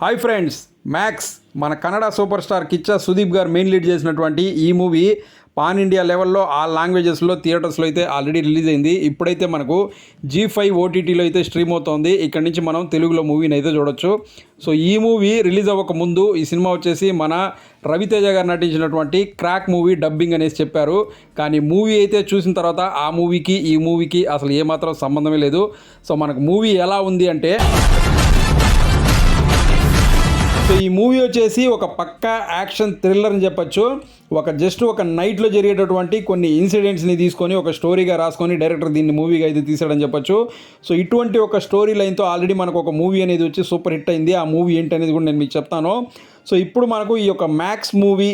Hi friends, max మన Kannada super star Kichcha Sudeep గారు main lead చేసినటువంటి ఈ మూవీ పాన్ ఇండియా లెవెల్లో ఆ లాంగ్వేజెస్లో థియేటర్స్లో అయితే ఆల్రెడీ రిలీజ్ అయింది. ఇప్పుడైతే మనకు G5 OTTలో అయితే స్ట్రీమ్ అవుతోంది. ఇక్కడ నుంచి మనం తెలుగులో మూవీని అయితే చూడొచ్చు. సో ఈ మూవీ రిలీజ్ అవ్వక ముందు ఈ సినిమా వచ్చేసి మన రవితేజ గారు నటించినటువంటి క్రాక్ మూవీ డబ్బింగ్ అనేసి చెప్పారు. కానీ మూవీ అయితే చూసిన తర్వాత ఆ మూవీకి ఈ మూవీకి అసలు ఏమాత్రం సంబంధమే లేదు. సో మనకు మూవీ ఎలా ఉంది అంటే, సో ఈ మూవీ వచ్చేసి ఒక పక్కా యాక్షన్ థ్రిల్లర్ అని చెప్పచ్చు. ఒక నైట్లో జరిగేటటువంటి కొన్ని ఇన్సిడెంట్స్ని తీసుకొని ఒక స్టోరీగా రాసుకొని డైరెక్టర్ దీన్ని మూవీగా అయితే తీసాడని చెప్పచ్చు. సో ఇటువంటి ఒక స్టోరీ లైన్తో ఆల్రెడీ మనకు ఒక మూవీ అనేది వచ్చి సూపర్ హిట్ అయింది. ఆ మూవీ ఏంటి అనేది కూడా నేను మీకు చెప్తాను. సో ఇప్పుడు మనకు ఈ యొక్క మ్యాక్స్ మూవీ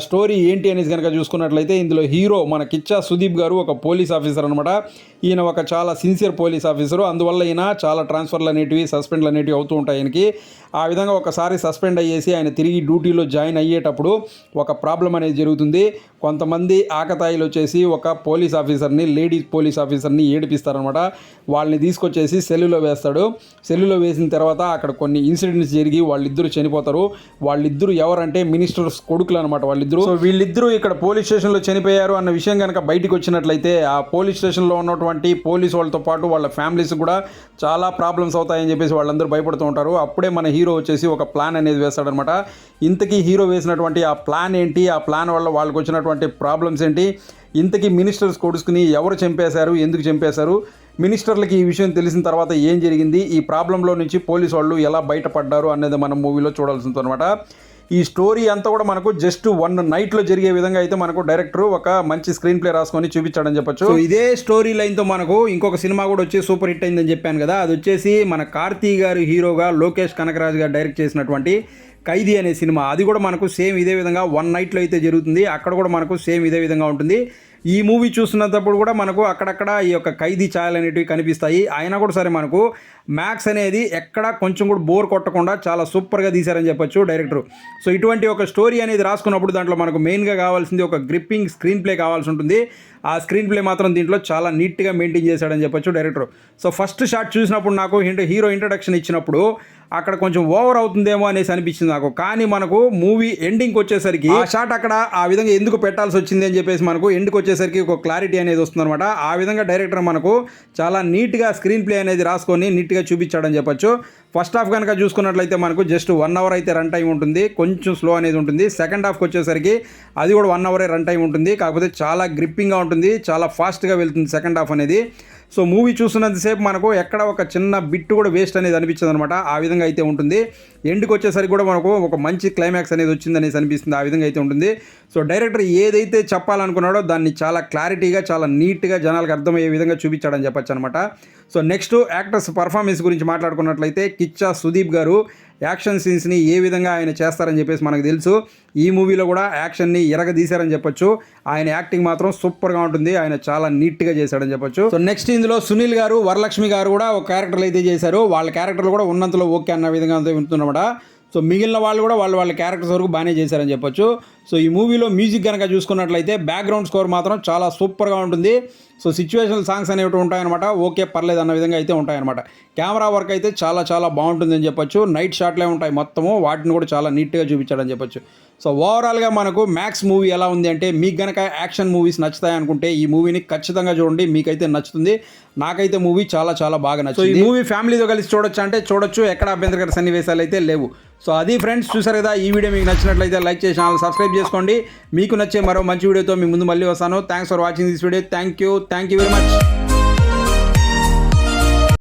స్టోరీ ఏంటి అనేది కనుక చూసుకున్నట్లయితే, ఇందులో హీరో మన కిచ్చా సుదీప్ గారు ఒక పోలీస్ ఆఫీసర్ అనమాట. ఈయన ఒక చాలా సిన్సియర్ పోలీస్ ఆఫీసరు. అందువల్ల ఈయన చాలా ట్రాన్స్ఫర్లు అనేటివి సస్పెండ్లు అనేటివి అవుతూ ఉంటాయి ఆయనకి. ఆ విధంగా ఒకసారి సస్పెండ్ అయ్యేసి ఆయన తిరిగి డ్యూటీలో జాయిన్ అయ్యేటప్పుడు ఒక ప్రాబ్లం అనేది జరుగుతుంది. కొంతమంది ఆకతాయిలు వచ్చేసి ఒక పోలీస్ ఆఫీసర్ని, లేడీస్ పోలీస్ ఆఫీసర్ని ఏడిపిస్తారనమాట. వాళ్ళని తీసుకొచ్చేసి సెల్లులో వేస్తాడు. సెల్లులో వేసిన తర్వాత అక్కడ కొన్ని ఇన్సిడెంట్స్ జరిగి వాళ్ళిద్దరూ చనిపోతారు. వాళ్ళిద్దరూ ఎవరంటే మినిస్టర్స్ కొడుకులు అనమాట వాళ్ళిద్దరూ. సో వీళ్ళిద్దరూ ఇక్కడ పోలీస్ స్టేషన్లో చనిపోయారు అన్న విషయం కనుక బయటికి వచ్చినట్లయితే, ఆ పోలీస్ స్టేషన్లో ఉన్నటువంటి పోలీస్ వాళ్ళతో పాటు వాళ్ళ ఫ్యామిలీస్ కూడా చాలా ప్రాబ్లమ్స్ అవుతాయని చెప్పేసి వాళ్ళందరూ భయపడుతూ ఉంటారు. అప్పుడే మన హీరో వచ్చేసి ఒక ప్లాన్ అనేది వేస్తాడనమాట. ఇంతకీ హీరో వేసినటువంటి ఆ ప్లాన్ ఏంటి, ఆ ప్లాన్ వల్ల వాళ్ళకి వచ్చినటువంటి ప్రాబ్లమ్స్ ఏంటి, ఇంతకీ మినిస్టర్స్ కొడుకుని ఎవరు చంపేశారు, ఎందుకు చంపేశారు, మినిస్టర్లకి ఈ విషయం తెలిసిన తర్వాత ఏం జరిగింది, ఈ ప్రాబ్లంలో నుంచి పోలీసు వాళ్ళు ఎలా బయటపడ్డారు అనేది మనం మూవీలో చూడాల్సింది అనమాట. ఈ స్టోరీ అంతా కూడా మనకు జస్ట్ వన్ నైట్లో జరిగే విధంగా అయితే మనకు డైరెక్టర్ ఒక మంచి స్క్రీన్ ప్లే రాసుకొని చూపించాడని చెప్పొచ్చు. సో ఇదే స్టోరీ లైన్తో మనకు ఇంకొక సినిమా కూడా వచ్చి సూపర్ హిట్ అయిందని చెప్పాను కదా, అది వచ్చేసి మన కార్తీ గారు హీరోగా లోకేష్ కనకరాజు గారు డైరెక్ట్ చేసినటువంటి ఖైదీ అనే సినిమా. అది కూడా మనకు సేమ్ ఇదే విధంగా వన్ నైట్లో అయితే జరుగుతుంది. అక్కడ కూడా మనకు సేమ్ ఇదే విధంగా ఉంటుంది. ఈ మూవీ చూస్తున్నప్పుడు కూడా మనకు అక్కడక్కడ ఈ యొక్క ఖైదీ ఛాయలు అనేటివి కనిపిస్తాయి. అయినా కూడా సరే మనకు మ్యాక్స్ అనేది ఎక్కడ కొంచెం కూడా బోర్ కొట్టకుండా చాలా సూపర్గా తీశారని చెప్పొచ్చు డైరెక్టర్. సో ఇటువంటి ఒక స్టోరీ అనేది రాసుకున్నప్పుడు దాంట్లో మనకు మెయిన్గా కావాల్సింది ఒక గ్రిప్పింగ్ స్క్రీన్ ప్లే కావాల్సి ఉంటుంది. ఆ స్క్రీన్ ప్లే మాత్రం దీంట్లో చాలా నీట్గా మెయింటైన్ చేశాడని చెప్పొచ్చు డైరెక్టర్. సో ఫస్ట్ షాట్ చూసినప్పుడు నాకు హీరో ఇంట్రడక్షన్ ఇచ్చినప్పుడు అక్కడ కొంచెం ఓవర్ అవుతుందేమో అనేసి అనిపించింది నాకు. కానీ మనకు మూవీ ఎండింగ్కి వచ్చేసరికి ఆ షాట్ అక్కడ ఆ విధంగా ఎందుకు పెట్టాల్సి వచ్చింది అని చెప్పేసి మనకు ఎండ్కి వచ్చేసరికి ఒక క్లారిటీ అనేది వస్తుందన్నమాట. ఆ విధంగా డైరెక్టర్ మనకు చాలా నీట్గా స్క్రీన్ ప్లే అనేది రాసుకొని నీట్గా చూపించాడని చెప్పొచ్చు. ఫస్ట్ హాఫ్ కనుక చూసుకున్నట్లయితే మనకు జస్ట్ 1 అవర్ అయితే రన్ టైం ఉంటుంది, కొంచెం స్లో అనేది ఉంటుంది. సెకండ్ హాఫ్కి వచ్చేసరికి అది కూడా 1 అవరే రన్ టైం ఉంటుంది. కాకపోతే చాలా గ్రిప్పింగ్గా ఉంటుంది, చాలా ఫాస్ట్గా వెళ్తుంది సెకండ్ హాఫ్ అనేది. సో మూవీ చూస్తున్నంతసేపు మనకు ఎక్కడ ఒక చిన్న బిట్ కూడా వేస్ట్ అనేది అనిపించదు అనమాట. ఆ విధంగా అయితే ఉంటుంది. ఎండ్కి వచ్చేసరికి కూడా మనకు ఒక మంచి క్లైమాక్స్ అనేది వచ్చిందనేసి అనిపిస్తుంది. ఆ విధంగా అయితే ఉంటుంది. సో డైరెక్టర్ ఏదైతే చెప్పాలనుకున్నాడో దాన్ని చాలా క్లారిటీగా, చాలా నీట్గా జనాలకు అర్థమయ్యే విధంగా చూపించాడని చెప్పొచ్చు అనమాట. సో నెక్స్ట్ యాక్టర్స్ పర్ఫార్మెన్స్ గురించి మాట్లాడుకున్నట్లయితే, కిచ్చా సుదీప్ గారు యాక్షన్ సీన్స్ని ఏ విధంగా ఆయన చేస్తారని చెప్పేసి మనకు తెలుసు. ఈ మూవీలో కూడా యాక్షన్ని ఎరగదీశారని చెప్పొచ్చు. ఆయన యాక్టింగ్ మాత్రం సూపర్గా ఉంటుంది. ఆయన చాలా నీట్గా చేశాడని చెప్పొచ్చు. సో నెక్స్ట్ ఇందులో సునీల్ గారు, వరలక్ష్మి గారు కూడా ఒక క్యారెక్టర్లు అయితే చేశారు. వాళ్ళ క్యారెక్టర్లు కూడా ఉన్నంతలో ఓకే అన్న విధంగా ఉంటుందన్నమాట. సో మిగిలిన వాళ్ళు కూడా వాళ్ళ క్యారెక్టర్స్ వరకు బాగానే చేశారని చెప్పొచ్చు. సో ఈ మూవీలో మ్యూజిక్ కనుక చూసుకున్నట్లయితే బ్యాక్గ్రౌండ్ స్కోర్ మాత్రం చాలా సూపర్గా ఉంటుంది. సో సిచ్యువేషనల్ సాంగ్స్ అనేవి ఉంటాయన్నమాట. ఓకే పర్లేదు అన్న విధంగా అయితే ఉంటాయన్నమాట. కెమెరా వర్క్ అయితే చాలా చాలా బాగుంటుందని చెప్పొచ్చు. నైట్ షాట్లే ఉంటాయి మొత్తము, వాటిని కూడా చాలా నీట్గా చూపించాడని చెప్పొచ్చు. సో ఓవరాల్గా మనకు మ్యాక్స్ మూవీ ఎలా ఉంది అంటే, మీకు కనుక యాక్షన్ మూవీస్ నచ్చుతాయి అనుకుంటే ఈ మూవీని ఖచ్చితంగా చూడండి, మీకైతే నచ్చుతుంది. నాకైతే మూవీ చాలా చాలా బాగా నచ్చింది. ఈ మూవీ ఫ్యామిలీతో కలిసి చూడొచ్చు అంటే చూడొచ్చు, ఎక్కడ అభ్యంతరకర సన్నివేశాలు అయితే లేవు. సో అది ఫ్రెండ్స్, చూసారు కదా. ఈ వీడియో మీకు నచ్చినట్లయితే లైక్ చేసి ఛానల్ సబ్స్క్రైబ్ చేసుకోండి. మీకు నచ్చే మరో మంచి వీడియోతో మీ ముందు మళ్ళీ వస్తాను. Thanks for watching this video. Thank you very much.